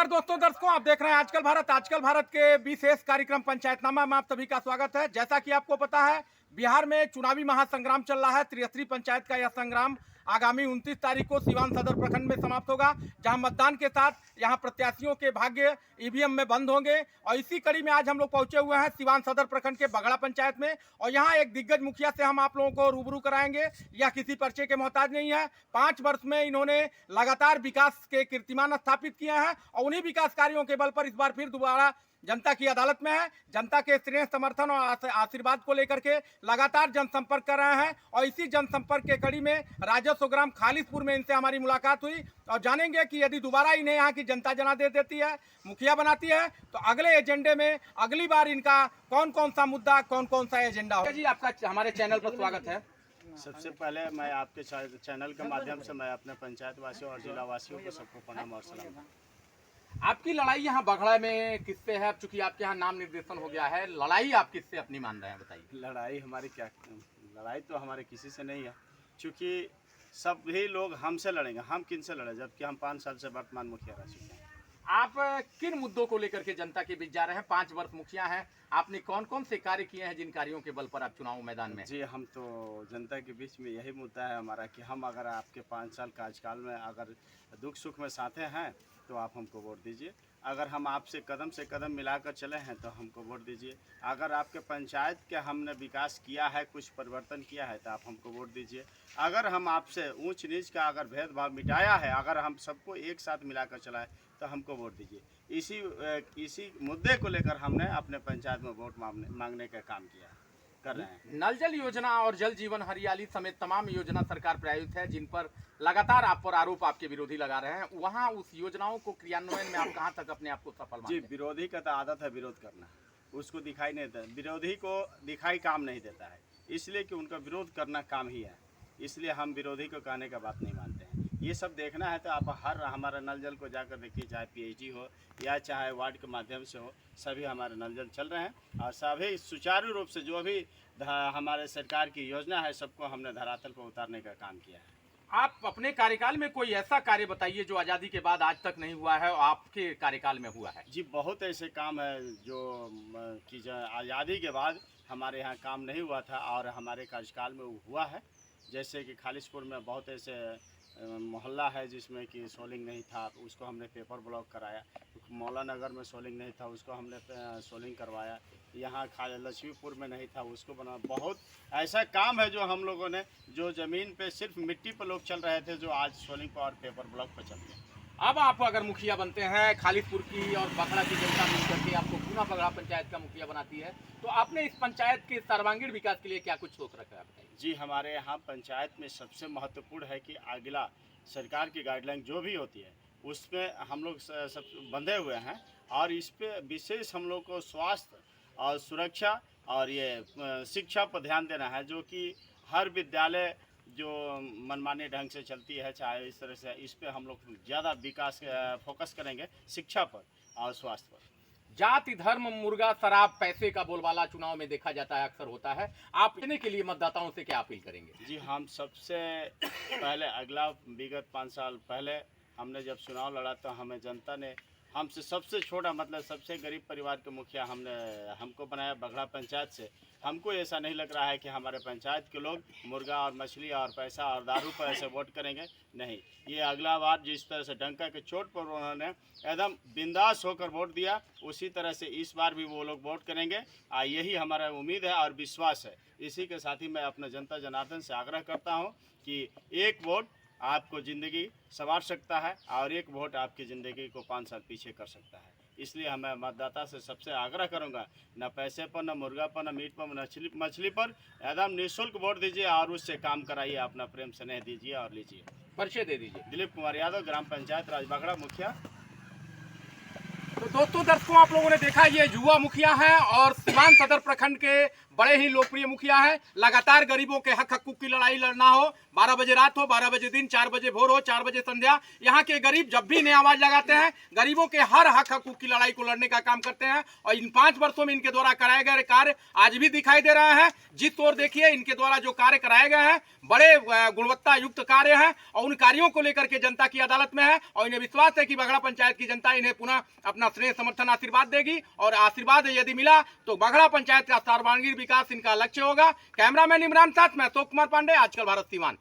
नमस्कार दोस्तों, दर्शकों, आप देख रहे हैं आजकल भारत के विशेष कार्यक्रम पंचायतनामा में आप सभी का स्वागत है। जैसा कि आपको पता है, बिहार में चुनावी महासंग्राम चल रहा है। त्रिस्तरीय पंचायत का यह संग्राम आगामी 29 तारीख को सीवान सदर प्रखंड में समाप्त होगा, जहां मतदान के साथ यहां प्रत्याशियों के भाग्य ईवीएम में बंद होंगे। और इसी कड़ी में आज हम लोग पहुंचे हुए हैं सीवान सदर प्रखंड के बगड़ा पंचायत में, और यहाँ एक दिग्गज मुखिया से हम आप लोगों को रूबरू कराएंगे। यह किसी परिचय के मोहताज नहीं है। 5 वर्ष में इन्होंने लगातार विकास के कीर्तिमान स्थापित किए हैं, और उन्हीं विकास कार्यों के बल पर इस बार फिर दोबारा जनता की अदालत में है। जनता के स्नेह समर्थन और आशीर्वाद को लेकर के लगातार जनसंपर्क कर रहे हैं, और इसी जनसंपर्क के कड़ी में राजस्व ग्राम खालिसपुर में इनसे हमारी मुलाकात हुई, और जानेंगे कि यदि दोबारा इन्हें यहाँ की जनता जनादेश देती है, मुखिया बनाती है, तो अगले एजेंडे में अगली बार इनका कौन कौन सा मुद्दा, कौन कौन सा एजेंडा होगा। जी, आपका हमारे चैनल पर स्वागत है। सबसे पहले मैं आपके चैनल के माध्यम से मैं अपने पंचायत वासियों और जिला वासियों को सबको प्रणाम और सलाम। आपकी लड़ाई यहाँ बगड़ा में किससे है? चूंकि आपके यहाँ नाम निर्देशन हो गया है, लड़ाई आप किससे अपनी मान रहे हैं, बताइए। लड़ाई हमारी क्या, लड़ाई तो हमारे किसी से नहीं है, क्योंकि सभी लोग हमसे लड़ेंगे। हम किन से लड़े, जबकि हम 5 साल से वर्तमान मुखिया रह चुके हैं। आप किन मुद्दों को लेकर के जनता के बीच जा रहे हैं? 5 वर्ष मुखिया हैं, आपने कौन कौन से कार्य किए हैं जिन कार्यों के बल पर आप चुनाव मैदान में? जी, हम तो जनता के बीच में यही मुद्दा है हमारा कि हम अगर आपके 5 साल कार्यकाल में अगर दुख सुख में साथे हैं तो आप हमको वोट दीजिए। अगर हम आपसे कदम से कदम मिलाकर चले हैं तो हमको वोट दीजिए। अगर आपके पंचायत के हमने विकास किया है, कुछ परिवर्तन किया है, तो आप हमको वोट दीजिए। अगर हम आपसे ऊंच नीच का अगर भेदभाव मिटाया है, अगर हम सबको एक साथ मिलाकर चलाए, तो हमको वोट दीजिए। इसी मुद्दे को लेकर हमने अपने पंचायत में वोट मांगने का काम कर रहे हैं। नल जल योजना और जल जीवन हरियाली समेत तमाम योजना सरकार प्रायोजित है, जिन पर लगातार आप पर आरोप आपके विरोधी लगा रहे हैं। वहाँ उस योजनाओं को क्रियान्वयन में आप कहाँ तक अपने आप को सफल मानते हैं? जी, विरोधी का तो आदत है विरोध करना, उसको दिखाई नहीं देता। विरोधी को दिखाई काम नहीं देता है, इसलिए कि उनका विरोध करना काम ही है। इसलिए हम विरोधी को कहने का बात नहीं मानते हैं। ये सब देखना है तो आप हमारा नल जल को जाकर देखिए, चाहे पीएचडी हो या चाहे वार्ड के माध्यम से हो, सभी हमारे नल जल चल रहे हैं, और सभी सुचारू रूप से जो भी हमारे सरकार की योजना है सबको हमने धरातल पर उतारने का काम किया है। आप अपने कार्यकाल में कोई ऐसा कार्य बताइए जो आज़ादी के बाद आज तक नहीं हुआ है और आपके कार्यकाल में हुआ है। जी, बहुत ऐसे काम है जो कि आज़ादी के बाद हमारे यहाँ काम नहीं हुआ था और हमारे कार्यकाल में हुआ है। जैसे कि खालिसपुर में बहुत ऐसे मोहल्ला है जिसमें कि सोलिंग नहीं था, उसको हमने पेपर ब्लॉक कराया। मौला नगर में सोलिंग नहीं था, उसको हमने सोलिंग करवाया। यहाँ लक्ष्मीपुर में नहीं था, उसको बना। बहुत ऐसा काम है जो हम लोगों ने, जो ज़मीन पे सिर्फ मिट्टी पर लोग चल रहे थे, जो आज सोलिंग पर और पेपर ब्लॉक पर चलते हैं। अब आप अगर मुखिया बनते हैं, खालिसपुर की और बगड़ा की जनता मिलकर के आपको पूना बगड़ा पंचायत का मुखिया बनाती है, तो आपने इस पंचायत के सर्वांगीण विकास के लिए क्या कुछ सोच रखा है, बताइए। जी, हमारे यहाँ पंचायत में सबसे महत्वपूर्ण है कि अगला सरकार की गाइडलाइन जो भी होती है उसमें हम लोग सब बंधे हुए हैं, और इस पे विशेष हम लोग को स्वास्थ्य और सुरक्षा और ये शिक्षा पर ध्यान देना है, जो कि हर विद्यालय जो मनमाने ढंग से चलती है, चाहे इस तरह से, इस पे हम लोग ज़्यादा विकास फोकस करेंगे, शिक्षा पर और स्वास्थ्य पर। जाति, धर्म, मुर्गा, शराब, पैसे का बोलबाला चुनाव में देखा जाता है, अक्सर होता है। आप इतने के लिए मतदाताओं से क्या अपील करेंगे? जी, हम सबसे पहले अगला विगत 5 साल पहले हमने जब चुनाव लड़ा तो हमें जनता ने हमसे सबसे छोटा, मतलब सबसे गरीब परिवार के मुखिया हमको बनाया बगड़ा पंचायत से। हमको ऐसा नहीं लग रहा है कि हमारे पंचायत के लोग मुर्गा और मछली और पैसा और दारू पर ऐसे वोट करेंगे। नहीं, ये अगला बार जिस तरह से डंका के चोट पर उन्होंने एकदम बिंदास होकर वोट दिया, उसी तरह से इस बार भी वो लोग वोट करेंगे। यही हमारा उम्मीद है और विश्वास है। इसी के साथ ही मैं अपने जनता जनार्दन से आग्रह करता हूँ कि एक वोट आपको ज़िंदगी संवार सकता है, और एक वोट आपकी ज़िंदगी को 5 साल पीछे कर सकता है। इसलिए मैं मतदाता से सबसे आग्रह करूंगा, न पैसे पर, न मुर्गा पर, न मीट पर, न मछली पर, एकदम निःशुल्क वोट दीजिए और उससे काम कराइए, अपना प्रेम स्नेह दीजिए और लीजिए। परिचय दे दीजिए। दिलीप कुमार यादव, ग्राम पंचायत राजबगड़ा मुखिया। तो दोस्तों, दर्शकों, आप लोगों ने देखा, ये युवा मुखिया है और सीवान सदर प्रखंड के बड़े ही लोकप्रिय मुखिया हैं। लगातार गरीबों के हक हकूक की लड़ाई लड़ना हो, 12 बजे रात हो, 12 बजे दिन, 4 बजे भोर हो, 4 बजे संध्या, यहाँ के गरीब जब भी इन्हें आवाज लगाते हैं, गरीबों के हर हक हकूक की लड़ाई को लड़ने का काम करते हैं। और इन 5 वर्षों में इनके द्वारा कराए गए कार्य आज भी दिखाई दे रहे हैं। जिस ओर देखिए इनके द्वारा जो कार्य कराए गए हैं बड़े गुणवत्ता युक्त कार्य हैं और उन कार्यों को लेकर के जनता की अदालत में है और इन्हें विश्वास है कि बगड़ा पंचायत की जनता इन्हें पुनः अपना स्नेह समर्थन आशीर्वाद देगी और आशीर्वाद यदि मिला तो बगड़ा पंचायत का सर्वांगीण विकास इनका लक्ष्य होगा। कैमरामैन इमरान साथ में अशोक कुमार पांडे, आजकल भारत सीवान।